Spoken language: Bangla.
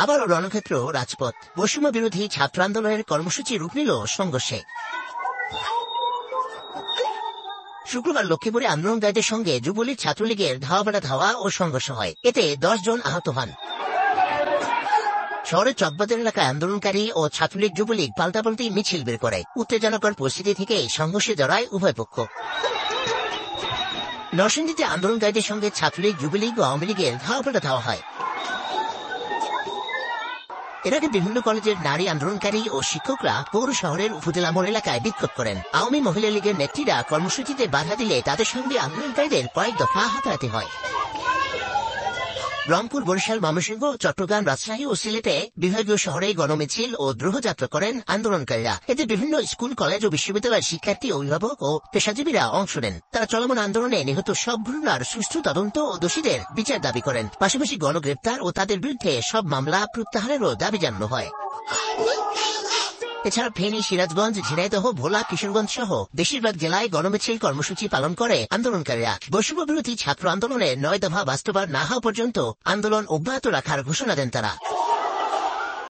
আবারও রণক্ষেত্র রাজপথ। বৈষম্য বিরোধী ছাত্র আন্দোলনের কর্মসূচি রূপ নিল সংঘর্ষে। শুক্রবার লক্ষ্মীপুরে আন্দোলনকারীদের সঙ্গে যুবলীগ ছাত্রলীগের ধাওয়া ধাওয়া ও সংঘর্ষ হয়। এতে 10 জন আহত হন। শহরের চকবাজার এলাকায় আন্দোলনকারী ও ছাত্রলীগ যুবলীগ পাল্টাপাল্টি মিছিল বের করে। উত্তেজনাকর পরিস্থিতি থেকে সংঘর্ষে জড়ায় উভয় পক্ষ। নরসিংদীতে আন্দোলনকারীদের সঙ্গে ছাত্রলীগ যুবলীগ ও আওয়ামী লীগের ধাওয়া হয়। এর আগে বিভিন্ন কলেজের নারী আন্দোলনকারী ও শিক্ষকরা পৌর শহরের উপজেলা মোড় এলাকায় বিক্ষোভ করেন। আওয়ামী মহিলা লীগের নেত্রীরা কর্মসূচিতে বাধা দিলে তাদের সঙ্গে আন্দোলনকারীদের কয়েক দফা হাতাহাতি হয়। রংপুর, বরিশাল, ময়মনসিংহ, চট্টগ্রাম, রাজশাহী ও সিলেটে বিভাগীয় শহরে গণমিছিল ও দ্রোহযাত্রা করেন আন্দোলনকারীরা। এতে বিভিন্ন স্কুল, কলেজ ও বিশ্ববিদ্যালয়ের শিক্ষার্থী, অভিভাবক ও পেশাজীবীরা অংশ নেন। তারা চলমান আন্দোলনে নিহত সব ঘটনার সুষ্ঠু তদন্ত ও দোষীদের বিচার দাবি করেন। পাশাপাশি গণগ্রেপ্তার ও তাদের বিরুদ্ধে সব মামলা প্রত্যাহারেরও দাবি জানানো হয়। এছাড়া ফেনী, সিরাজগঞ্জ, ঝিনাইদহ, ভোলা, কিশোরগঞ্জ সহ বেশিরভাগ জেলায় গণমিছিল কর্মসূচি পালন করে আন্দোলনকারীরা। বৈষম্য বিরোধী ছাত্র আন্দোলনে 9 দফা বাস্তবায়ন না হওয়া পর্যন্ত আন্দোলন অব্যাহত রাখার ঘোষণা দেন তারা।